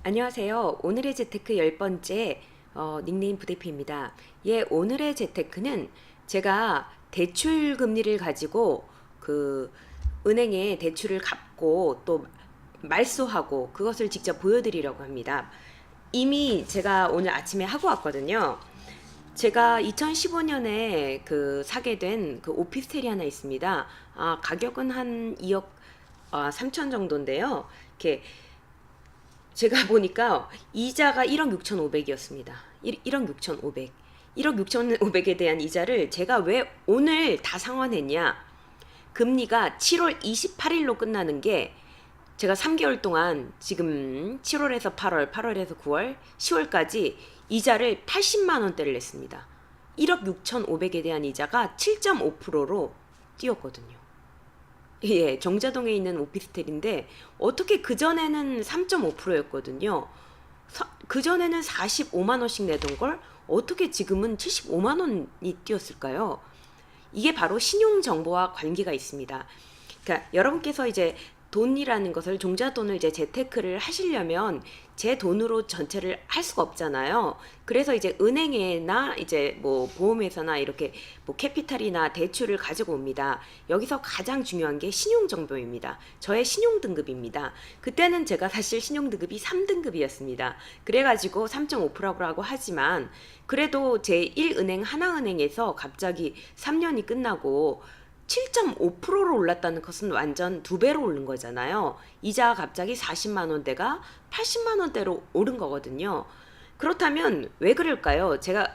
안녕하세요. 오늘의 재테크 10번째 닉네임 부대표입니다. 예, 오늘의 재테크는 제가 대출 금리를 가지고 그 은행에 대출을 갚고 또 말소하고 그것을 직접 보여드리려고 합니다. 이미 제가 오늘 아침에 하고 왔거든요. 제가 2015년에 사게 된 그 오피스텔이 하나 있습니다. 가격은 한 2억 3천 정도인데요. 이렇게 제가 보니까 이자가 1억 6,500이었습니다. 1억 6,500. 1억 6,500에 대한 이자를 제가 왜 오늘 다 상환했냐? 금리가 7월 28일로 끝나는 게 제가 3개월 동안 지금 7월에서 8월, 8월에서 9월, 10월까지 이자를 80만 원대를 냈습니다. 1억 6,500에 대한 이자가 7.5%로 뛰었거든요. 예, 정자동에 있는 오피스텔인데 어떻게 그전에는 3.5%였거든요. 그전에는 45만 원씩 내던 걸 어떻게 지금은 75만 원이 뛰었을까요? 이게 바로 신용 정보와 관계가 있습니다. 그러니까 여러분께서 이제 돈이라는 것을 종잣돈을 이제 재테크를 하시려면 제 돈으로 전체를 할 수가 없잖아요. 그래서 이제 은행에나 이제 뭐 보험회사나 이렇게 뭐 캐피탈이나 대출을 가지고 옵니다. 여기서 가장 중요한 게 신용 정보입니다. 저의 신용 등급입니다. 그때는 제가 사실 신용 등급이 3등급이었습니다. 그래가지고 3.5%라고 하지만 그래도 제1은행 하나은행에서 갑자기 3년이 끝나고 7.5%로 올랐다는 것은 완전 2배로 오른 거잖아요. 이자가 갑자기 40만 원대가 80만 원대로 오른 거거든요. 그렇다면 왜 그럴까요? 제가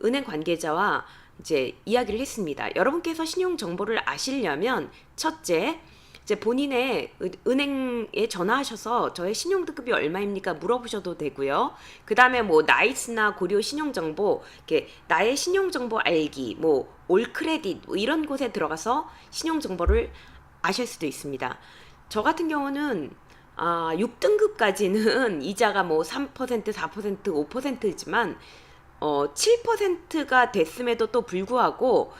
은행 관계자와 이제 이야기를 했습니다. 여러분께서 신용 정보를 아시려면 첫째, 이제 본인의 은행에 전화하셔서 저의 신용 등급이 얼마입니까 물어보셔도 되고요. 그 다음에 뭐 나이스나 고려 신용 정보, 이렇게 나의 신용 정보 알기, 뭐 올 크레딧 뭐 이런 곳에 들어가서 신용 정보를 아실 수도 있습니다. 저 같은 경우는 6등급까지는 이자가 뭐 3%, 4%, 5%지만 7%가 됐음에도 또 불구하고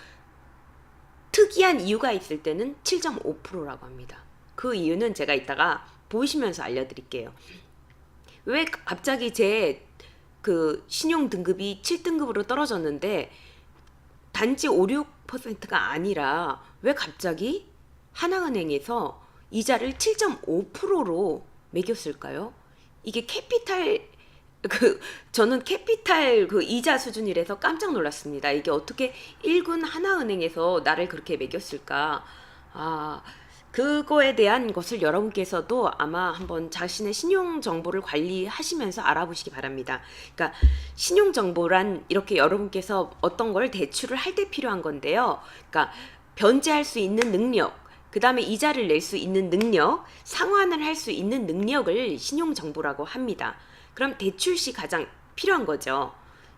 특이한 이유가 있을 때는 7.5%라고 합니다. 그 이유는 제가 이따가 보시면서 알려드릴게요. 왜 갑자기 제 그 신용 등급이 7등급으로 떨어졌는데 단지 5, 6%가 아니라 왜 갑자기 하나은행에서 이자를 7.5%로 매겼을까요? 이게 저는 캐피탈 그 이자 수준이라서 깜짝 놀랐습니다. 이게 어떻게 1군 하나은행에서 나를 그렇게 매겼을까? 그거에 대한 것을 여러분께서도 아마 한번 자신의 신용 정보를 관리하시면서 알아보시기 바랍니다. 그러니까 신용 정보란 이렇게 여러분께서 어떤 걸 대출을 할 때 필요한 건데요. 그러니까 변제할 수 있는 능력, 그 다음에 이자를 낼 수 있는 능력, 상환을 할 수 있는 능력을 신용 정보라고 합니다. 그럼 대출 시 가장 필요한 거죠.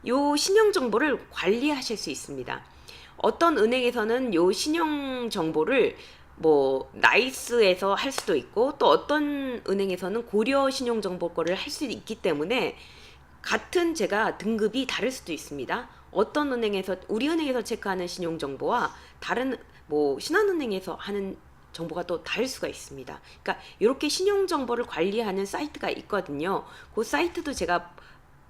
요 신용 정보를 관리하실 수 있습니다. 어떤 은행에서는 요 신용 정보를 뭐 나이스에서 할 수도 있고 또 어떤 은행에서는 고려 신용 정보 거를 할 수 있기 때문에 같은 제가 등급이 다를 수도 있습니다. 어떤 은행에서 우리 은행에서 체크하는 신용 정보와 다른 뭐 신한은행에서 하는 정보가 또 다를 수가 있습니다. 그러니까 이렇게 신용 정보를 관리하는 사이트가 있거든요. 그 사이트도 제가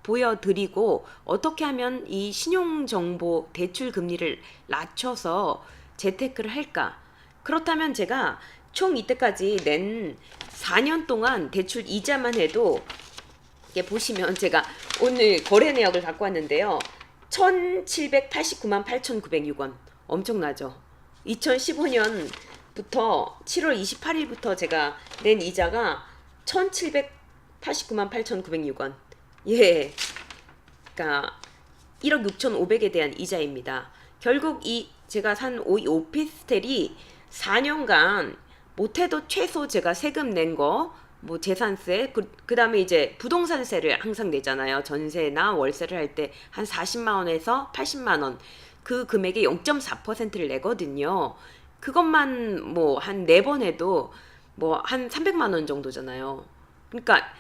보여드리고 어떻게 하면 이 신용 정보 대출 금리를 낮춰서 재테크를 할까? 그렇다면 제가 총 이때까지 낸 4년 동안 대출 이자만 해도 이게 보시면 제가 오늘 거래 내역을 갖고 왔는데요. 1,789만 8,906원. 엄청나죠? 2015년부터 7월 28일부터 제가 낸 이자가 1,789만 8,906원. 예. 그러니까 1억 6,500에 대한 이자입니다. 결국 이 제가 산 오피스텔이 4년간 못해도 최소 제가 세금 낸 거, 뭐 재산세, 그 다음에 이제 부동산세를 항상 내잖아요. 전세나 월세를 할 때 한 40만 원에서 80만 원. 그 금액의 0.4%를 내거든요. 그것만 뭐 한 4번 해도 뭐 한 300만 원 정도잖아요. 그러니까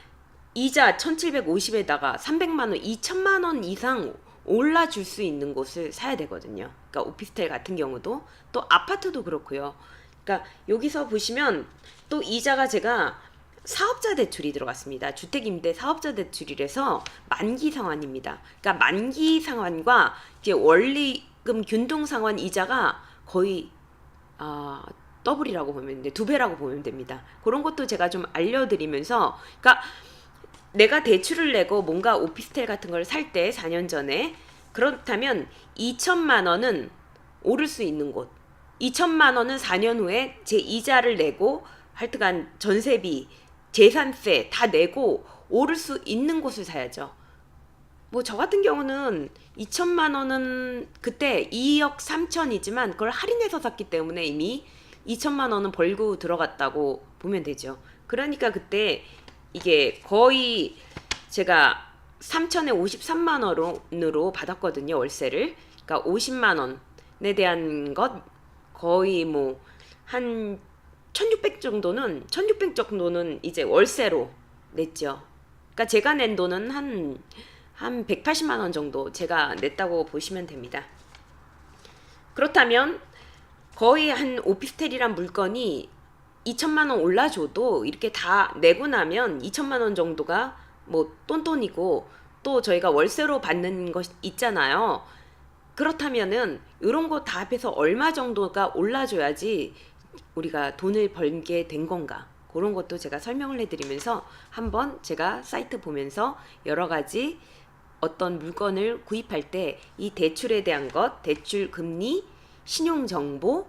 이자 1,750에다가 300만 원, 2천만 원 이상 올라줄 수 있는 곳을 사야 되거든요. 그러니까 오피스텔 같은 경우도 또 아파트도 그렇고요. 그러니까 여기서 보시면 또 이자가 제가 사업자 대출이 들어갔습니다. 주택임대 사업자 대출이라서 만기 상환입니다. 그러니까 만기 상환과 이제 원리금 균등 상환 이자가 거의 더블이라고 보면 돼, 2배라고 보면 됩니다. 그런 것도 제가 좀 알려드리면서, 그러니까 내가 대출을 내고 뭔가 오피스텔 같은 걸 살 때 4년 전에 그렇다면 2천만 원은 오를 수 있는 곳, 2천만 원은 4년 후에 제 이자를 내고 하여튼간 전세비, 재산세 다 내고 오를 수 있는 곳을 사야죠. 뭐 저 같은 경우는 2천만 원은 그때 2억 3천이지만 그걸 할인해서 샀기 때문에 이미 2천만 원은 벌고 들어갔다고 보면 되죠. 그러니까 그때 이게 거의 제가 3천에 53만 원으로 받았거든요, 월세를. 그러니까 50만 원에 대한 것 거의 뭐 한 1600 정도는 이제 월세로 냈죠. 그러니까 제가 낸 돈은 한 180만 원 정도 제가 냈다고 보시면 됩니다. 그렇다면 거의 한 오피스텔이란 물건이 2천만 원 올라줘도 이렇게 다 내고 나면 2천만 원 정도가 뭐 똔똔이고, 또 저희가 월세로 받는 것 있잖아요. 그렇다면은 이런 거 다 합해서 얼마 정도가 올라줘야지 우리가 돈을 벌게 된 건가, 그런 것도 제가 설명을 해드리면서 한번 제가 사이트 보면서 여러 가지 어떤 물건을 구입할 때 이 대출에 대한 것, 대출 금리, 신용 정보,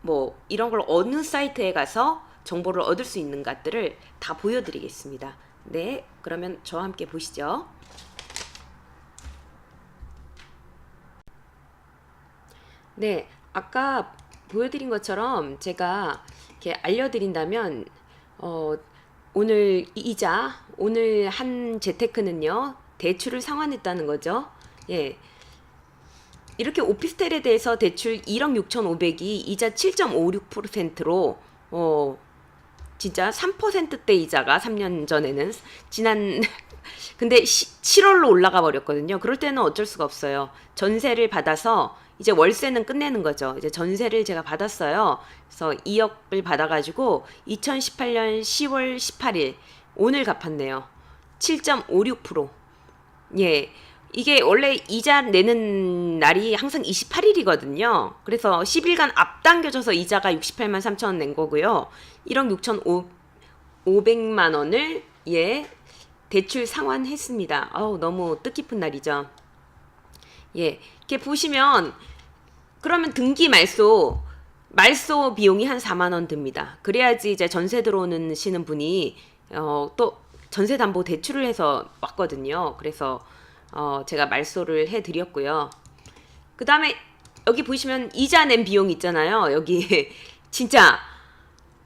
뭐 이런 걸 어느 사이트에 가서 정보를 얻을 수 있는 것들을 다 보여드리겠습니다. 네, 그러면 저와 함께 보시죠. 네, 아까 보여드린 것처럼 제가 이렇게 알려드린다면, 오늘 이자, 오늘 한 재테크는요, 대출을 상환했다는 거죠. 예. 이렇게 오피스텔에 대해서 대출 1억 6,500이 이자 7.56%로, 진짜 3%대 이자가 3년 전에는 근데 7월로 올라가 버렸거든요. 그럴 때는 어쩔 수가 없어요. 전세를 받아서 이제 월세는 끝내는 거죠. 이제 전세를 제가 받았어요. 그래서 2억을 받아가지고 2018년 10월 18일 오늘 갚았네요. 7.56%. 예. 이게 원래 이자 내는 날이 항상 28일이거든요. 그래서 10일간 앞당겨져서 이자가 68만 3천 원 낸 거고요. 1억 6,500만 원을 대출 상환했습니다. 너무 뜻깊은 날이죠. 예. 이렇게 보시면 그러면 등기 말소 비용이 한 4만 원 듭니다. 그래야지 이제 전세 들어오시는 분이 또 전세 담보 대출을 해서 왔거든요. 그래서 제가 말소를 해드렸고요. 그 다음에 여기 보시면 이자 낸 비용 있잖아요. 여기 진짜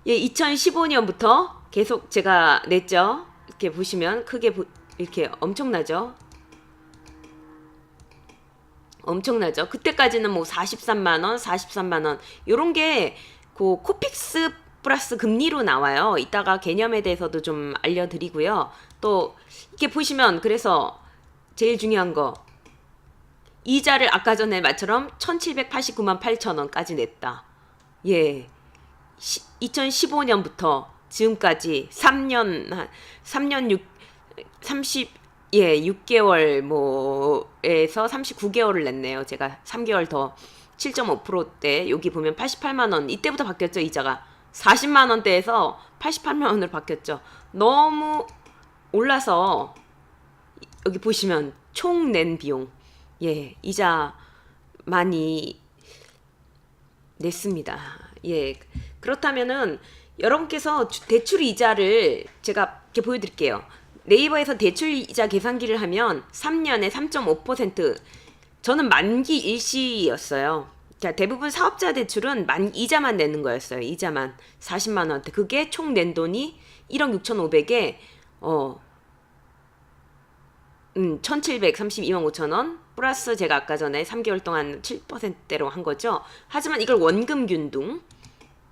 2015년부터 계속 제가 냈죠. 이렇게 보시면 크게 이렇게 엄청나죠. 그때까지는 뭐 43만 원 요런 게 그 코픽스 플러스 금리로 나와요. 이따가 개념에 대해서도 좀 알려드리고요. 또 이렇게 보시면 그래서 제일 중요한 거, 이자를 아까 전에 말처럼 1789만 8천 원까지 냈다. 예. 2015년부터 지금까지 6개월 뭐에서 39개월을 냈네요. 제가 3개월 더 7.5%대 여기 보면 88만 원 이때부터 바뀌었죠. 이자가 40만 원대에서 88만 원으로 바뀌었죠. 너무 올라서 여기 보시면 총 낸 비용, 이자 많이 냈습니다. 그렇다면은 여러분께서 대출 이자를 제가 이렇게 보여드릴게요. 네이버에서 대출 이자 계산기를 하면 3년에 3.5%, 저는 만기 일시였어요. 자, 대부분 사업자 대출은 이자만 내는 거였어요. 이자만 40만 원대. 그게 총 낸 돈이 1억 6,500에 1,732만 5천 원 플러스 제가 아까 전에 3개월 동안 7%대로 한 거죠. 하지만 이걸 원금 균등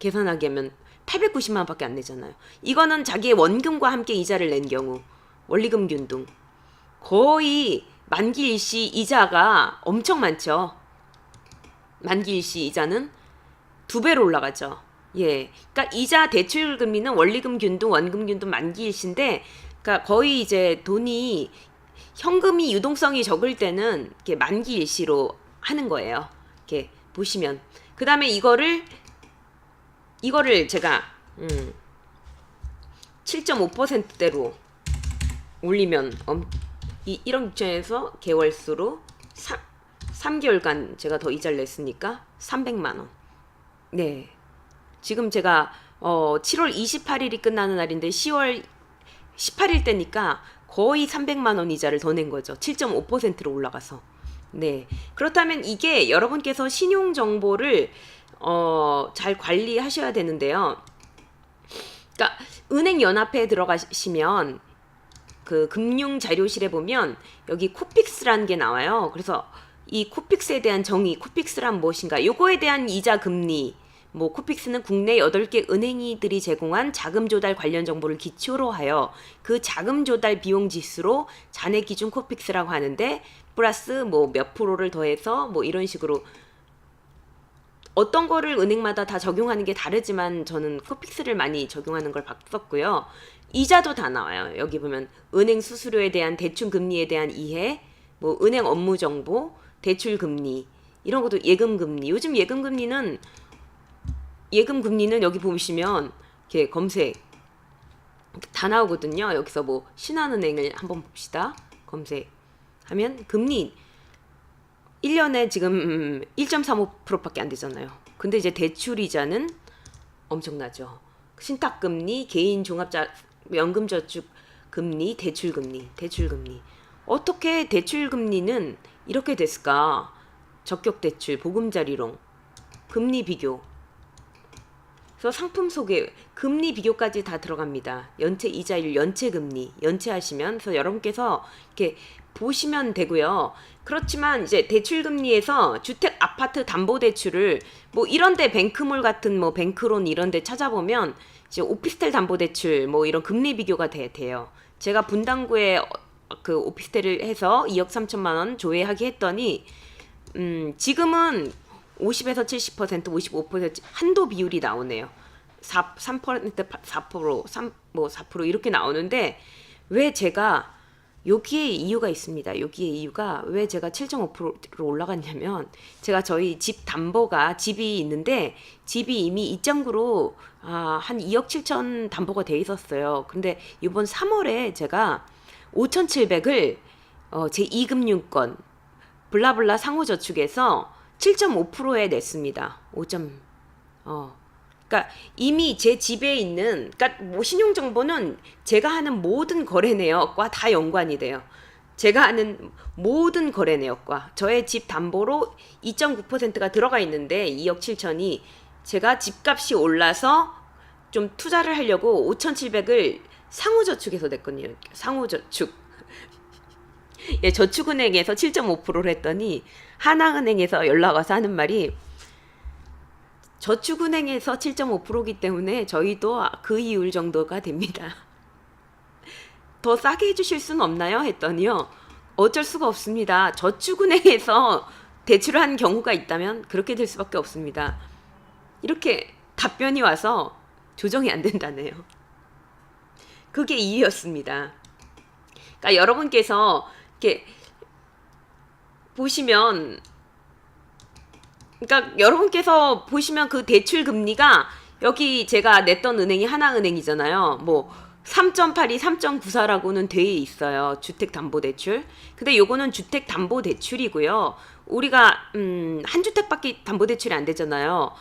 계산하게 하면 890만 원밖에 안 내잖아요. 이거는 자기의 원금과 함께 이자를 낸 경우, 원리금 균등 거의 만기 일시 이자가 엄청 많죠. 만기 일시 이자는 2배로 올라가죠. 예. 그러니까 이자 대출 금리는 원리금 균등, 원금 균등 만기일시인데, 그러니까 거의 이제 돈이 현금이 유동성이 적을 때는 이렇게 만기일시로 하는 거예요. 이렇게 보시면. 그다음에 이거를 제가 7.5%대로 올리면 이 1억 6천에서 개월수로 3개월간 제가 더 이자를 냈으니까 300만 원. 네. 지금 제가 7월 28일이 끝나는 날인데 10월 18일 때니까 거의 300만 원 이자를 더 낸 거죠. 7.5%로 올라가서. 네. 그렇다면 이게 여러분께서 신용 정보를 잘 관리하셔야 되는데요. 그러니까 은행 연합회에 들어가시면 그 금융 자료실에 보면 여기 코픽스라는 게 나와요. 그래서 이 코픽스에 대한 정의, 코픽스란 무엇인가? 요거에 대한 이자 금리, 뭐 코픽스는 국내 8개 은행이들이 제공한 자금 조달 관련 정보를 기초로 하여 그 자금 조달 비용 지수로 잔액 기준 코픽스라고 하는데 플러스 뭐 몇 프로를 더해서 뭐 이런 식으로 어떤 거를 은행마다 다 적용하는 게 다르지만 저는 코픽스를 많이 적용하는 걸 봤었고요. 이자도 다 나와요. 여기 보면 은행 수수료에 대한 대출 금리에 대한 이해, 뭐 은행 업무 정보, 대출 금리 이런 것도 예금 금리. 요즘 예금 금리는 여기 보시면 이렇게 검색 다 나오거든요. 여기서 뭐 신한은행을 한번 봅시다. 검색하면 금리 1년에 지금 1.35%밖에 안 되잖아요. 근데 이제 대출 이자는 엄청나죠. 신탁금리, 개인 종합자 연금저축 금리, 대출 금리. 어떻게 대출 금리는 이렇게 됐을까? 적격 대출, 보금자리론, 금리 비교. 그래서 상품 소개, 금리 비교까지 다 들어갑니다. 연체 이자율, 연체 금리, 연체하시면 그래서 여러분께서 이렇게 보시면 되고요. 그렇지만 이제 대출 금리에서 주택 아파트 담보 대출을 뭐 이런데 뱅크몰 같은 뭐 뱅크론 이런데 찾아보면 이제 오피스텔 담보 대출 뭐 이런 금리 비교가 돼요. 제가 분당구에 그 오피스텔을 해서 2억 3천만 원 조회하게 했더니 지금은 50에서 70%, 55% 한도 비율이 나오네요. 3%, 4%, 4% 이렇게 나오는데 왜 제가 여기에 이유가 있습니다. 여기에 이유가 왜 제가 7.5%로 올라갔냐면 제가 저희 집 담보가 집이 있는데 집이 이미 2.9로 한 2억 7천 담보가 돼 있었어요. 근데 이번 3월에 제가 5,700을 제2금융권 블라블라 상호저축에서 7.5%에 냈습니다. 그러니까 이미 제 집에 있는, 그러니까 뭐 신용 정보는 제가 하는 모든 거래 내역과 다 연관이 돼요. 제가 하는 모든 거래 내역과 저의 집 담보로 2.9%가 들어가 있는데 2억 7천이 제가 집값이 올라서 좀 투자를 하려고 5,700을 상호저축에서 냈거든요. 상호저축. 예, 저축은행에서 7.5%를 했더니 하나은행에서 연락 와서 하는 말이 저축은행에서 7.5%이기 때문에 저희도 그 이율 정도가 됩니다. 더 싸게 해주실 수는 없나요? 했더니요. 어쩔 수가 없습니다. 저축은행에서 대출을 한 경우가 있다면 그렇게 될 수밖에 없습니다. 이렇게 답변이 와서 조정이 안 된다네요. 그게 이유였습니다. 그러니까 여러분께서 이렇게 보시면, 그러니까 여러분께서 보시면 그 대출 금리가 여기 제가 냈던 은행이 하나은행이잖아요. 뭐 3.82, 3.94라고는 돼 있어요. 주택담보대출. 근데 요거는 주택담보대출이고요. 우리가 한 주택밖에 담보대출이 안 되잖아요.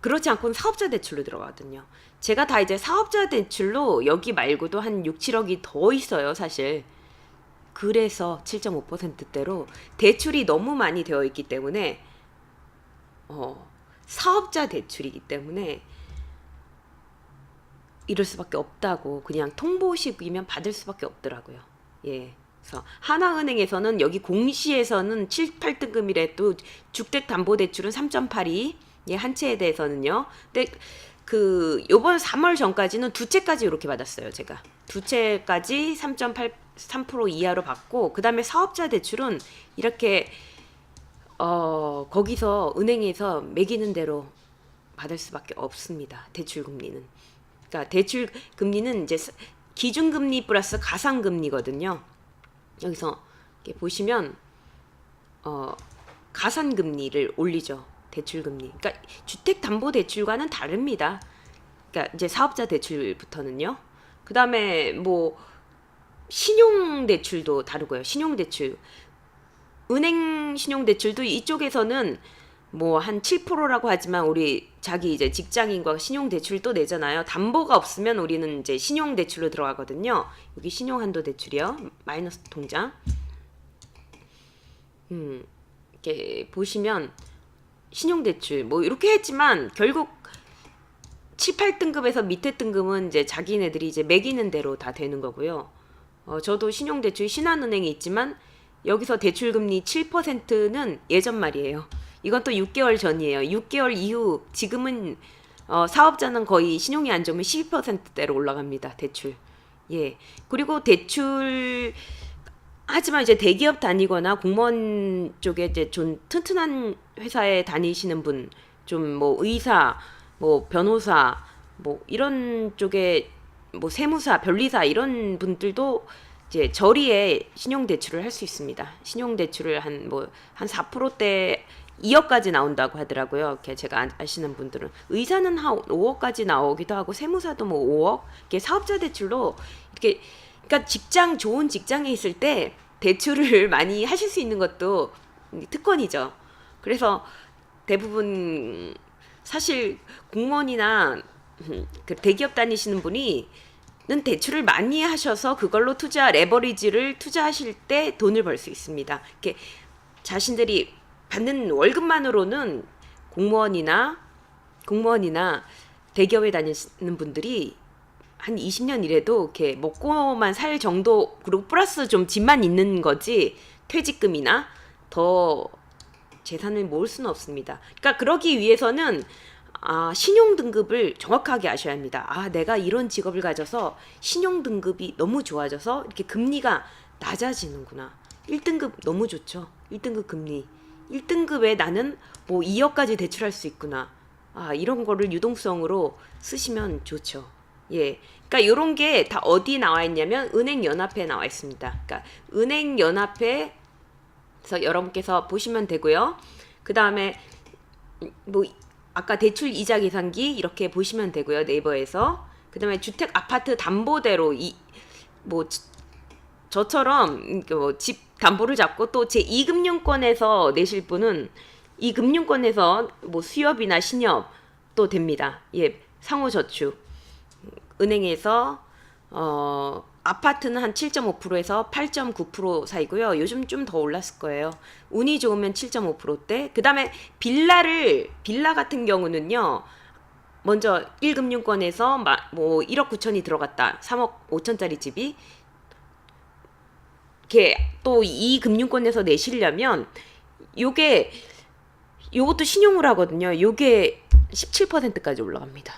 그렇지 않고는 사업자 대출로 들어가거든요. 제가 다 이제 사업자 대출로 여기 말고도 한 6, 7억이 더 있어요, 사실. 그래서 7.5%대로 대출이 너무 많이 되어 있기 때문에 사업자 대출이기 때문에 이럴 수밖에 없다고, 그냥 통보식이면 받을 수밖에 없더라고요. 예. 그래서 하나은행에서는 여기 공시에서는 7, 8등급이래. 또 주택담보대출은 3.82, 예, 한 채에 대해서는요. 근데 그 요번 3월 전까지는 두 채까지 이렇게 받았어요. 제가 두 채까지 3.83% 이하로 받고, 그 다음에 사업자 대출은 이렇게 거기서 은행에서 매기는 대로 받을 수밖에 없습니다. 대출 금리는. 그러니까 대출 금리는 이제 기준금리 플러스 가산금리거든요. 여기서 이렇게 보시면 가산금리를 올리죠. 대출금리. 그러니까 주택담보대출과는 다릅니다. 그러니까 이제 사업자 대출부터는요. 그 다음에 뭐 신용대출도 다르고요. 신용대출. 은행 신용대출도 이쪽에서는 뭐 한 7%라고 하지만 우리 자기 이제 직장인과 신용대출 또 내잖아요. 담보가 없으면 우리는 이제 신용대출로 들어가거든요. 여기 신용한도대출이요. 마이너스 통장. 이렇게 보시면 신용대출 뭐 이렇게 했지만 결국 7, 8등급에서 밑에 등급은 이제 자기네들이 이제 매기는 대로 다 되는 거고요. 저도 신용대출 신한은행이 있지만 여기서 대출금리 7%는 예전 말이에요. 이건 또 6개월 전이에요. 6개월 이후 지금은 사업자는 거의 신용이 안 좋으면 12%대로 올라갑니다. 대출. 예. 그리고 대출 하지만 이제 대기업 다니거나 공무원 쪽에 이제 좀 튼튼한 회사에 다니시는 분, 좀 뭐 의사, 뭐 변호사, 뭐 이런 쪽에 뭐 세무사, 변리사 이런 분들도 이제 저리에 신용 대출을 할 수 있습니다. 신용 대출을 한 4%대 2억까지 나온다고 하더라고요. 이렇게 제가 아시는 분들은 의사는 한 5억까지 나오기도 하고 세무사도 뭐 5억. 이렇게 사업자 대출로 이렇게 그러니까 좋은 직장에 있을 때 대출을 많이 하실 수 있는 것도 특권이죠. 그래서 대부분 사실 공무원이나 그 대기업 다니시는 분이 는 대출을 많이 하셔서 그걸로 레버리지를 투자하실 때 돈을 벌 수 있습니다. 이렇게 자신들이 받는 월급만으로는 공무원이나 대기업에 다니시는 분들이 한 20년 일해도 이렇게 먹고만 살 정도, 그리고 플러스 좀 집만 있는 거지 퇴직금이나 더 재산을 모을 수는 없습니다. 그러니까 그러기 위해서는 신용 등급을 정확하게 아셔야 합니다. 내가 이런 직업을 가져서 신용 등급이 너무 좋아져서 이렇게 금리가 낮아지는구나. 1등급 너무 좋죠. 1등급 금리. 1등급에 나는 뭐 2억까지 대출할 수 있구나. 이런 거를 유동성으로 쓰시면 좋죠. 예. 그러니까 이런 게 다 어디 나와 있냐면 은행연합회에 나와 있습니다. 그러니까 은행연합회에서 여러분께서 보시면 되고요. 그 다음에 뭐 아까 대출 이자 계산기 이렇게 보시면 되고요. 네이버에서. 그 다음에 주택 아파트 담보대로 뭐 저처럼 뭐 집 담보를 잡고 또 제2금융권에서 내실 분은 이 금융권에서 뭐 수협이나 신협 또 됩니다. 예, 상호저축. 은행에서 아파트는 한 7.5%에서 8.9% 사이고요. 요즘 좀 더 올랐을 거예요. 운이 좋으면 7.5%대. 그 다음에 빌라 같은 경우는요. 먼저 1금융권에서 뭐 1억 9천이 들어갔다. 3억 5천짜리 집이. 이렇게 또 이 금융권에서 내시려면 요것도 신용을 하거든요. 요게 17%까지 올라갑니다.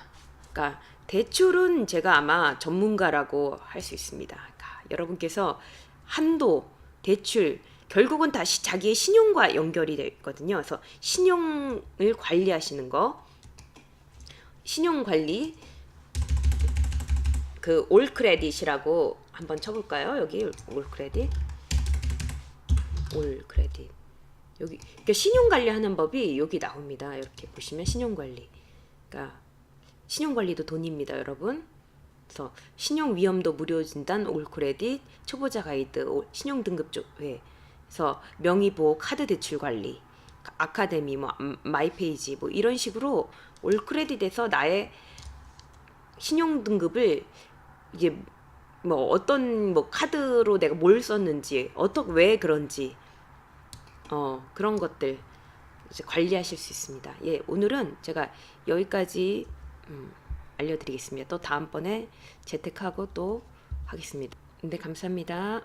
그러니까 대출은 제가 아마 전문가라고 할 수 있습니다. 그러니까 여러분께서 한도, 대출, 결국은 다시 자기의 신용과 연결이 되어 있거든요. 그래서 신용을 관리하시는 거, 신용 관리, 그 올크레딧이라고 한번 쳐볼까요? 여기 올크레딧, 여기 그러니까 신용 관리하는 법이 여기 나옵니다. 이렇게 보시면 신용 관리, 그러니까 신용 관리도 돈입니다, 여러분. 그래서 신용 위험도 무료 진단 올크레딧, 초보자 가이드, 신용 등급 조회, 그래서 명의보호, 카드 대출 관리, 아카데미, 뭐 마이페이지, 뭐 이런 식으로 올크레딧에서 나의 신용 등급을 이게 뭐 어떤 뭐 카드로 내가 뭘 썼는지, 왜 그런지 그런 것들 이제 관리하실 수 있습니다. 예, 오늘은 제가 여기까지 알려드리겠습니다. 또 다음번에 재택하고 또 하겠습니다. 네, 감사합니다.